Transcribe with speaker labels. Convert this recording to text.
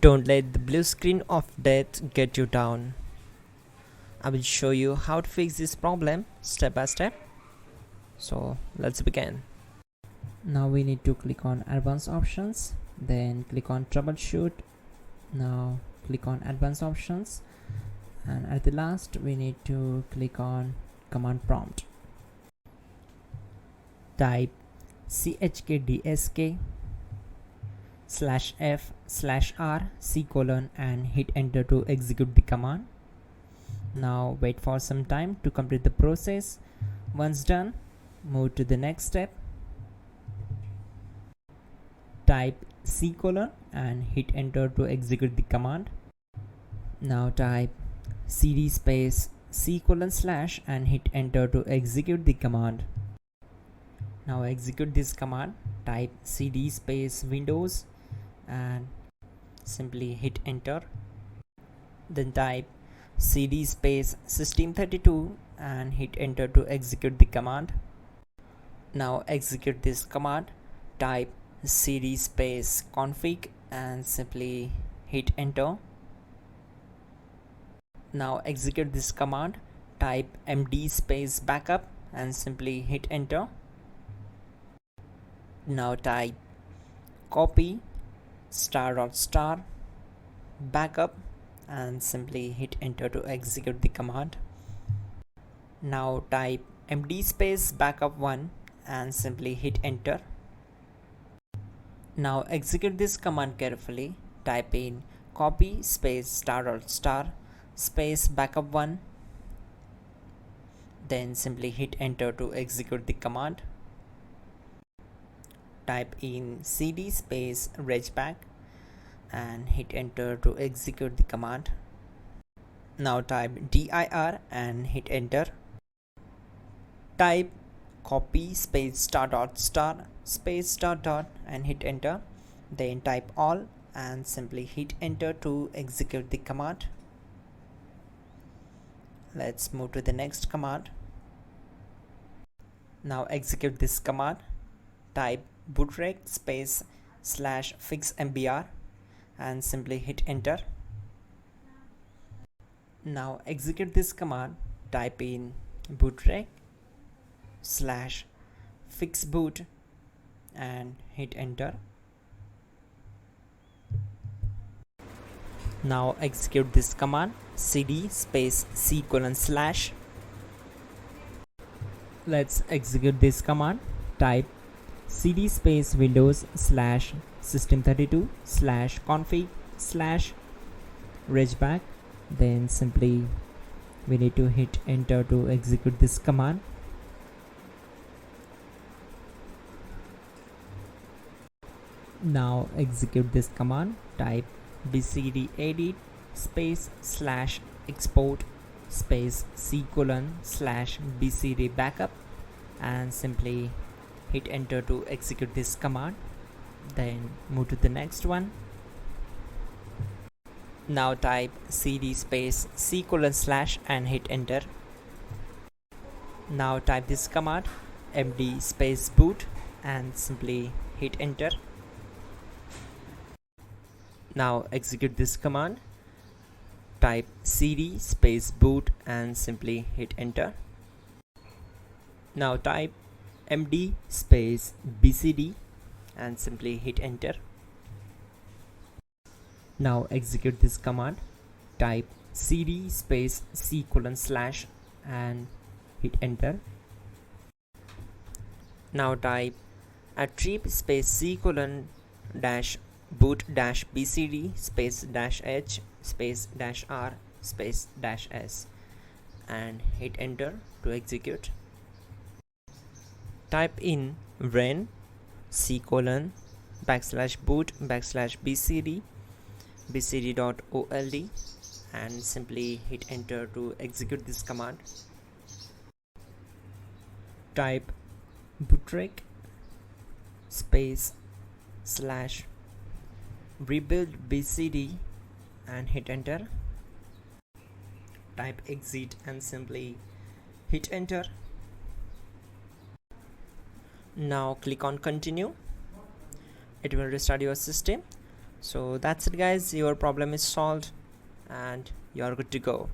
Speaker 1: Don't let the blue screen of death get you down. I will show you how to fix this problem step by step. So let's begin. Now we need to click on advanced options, then click on troubleshoot. Now click on advanced options, and at the last we need to click on command prompt. Type chkdsk /f/r c:, and hit enter to execute the command. Now wait for some time to complete the process. Once done, move to the next step. Type c:, and hit enter to execute the command. Now type cd space c:/ and hit enter to execute the command. Now execute this command. Type cd space windows and simply hit enter. Then type cd space system32 and hit enter to execute the command. Now execute this command. Type cd space config and simply hit enter. Now execute this command. Type md space backup and simply hit enter. Now type copy *** backup and simply hit enter to execute the command. Now type md space backup1 and simply hit enter. Now execute this command carefully. Type in copy space ** space backup1, then simply hit enter to execute the command. Type in cd space regback and hit enter to execute the command. Now type dir and hit enter. Type copy space ** space .. and hit enter. Then type all and simply hit enter to execute the command. Let's move to the next command. Now execute this command. Type bootrec space /fixmbr and simply hit enter. Now execute this command. Type in bootrec /fixboot and hit enter. Now execute this command. cd space c:/. Let's execute this command. Type cd space windows /system32 /config /regback. Then simply we need to hit enter to execute this command. Now execute this command. Type bcd edit space /export space c:/ bcd backup and simply hit enter to execute this command. Then move to the next one. Now type cd space c:/ and hit enter. Now type this command md space boot and simply hit enter. Now execute this command. Type cd space boot and simply hit enter. Now type md space bcd and simply hit enter. Now execute this command. Type cd space c:/ and hit enter. Now type attrib space c:/ boot -bcd space -h space -r space -s and hit enter to execute. Type in ren c:/boot /bcd bcd.old and simply hit enter to execute this command. Type bootrec space /rebuild bcd and hit enter. Type exit and simply hit enter. Now click on continue. It will restart your system. So that's it guys, your problem is solved and you're good to go.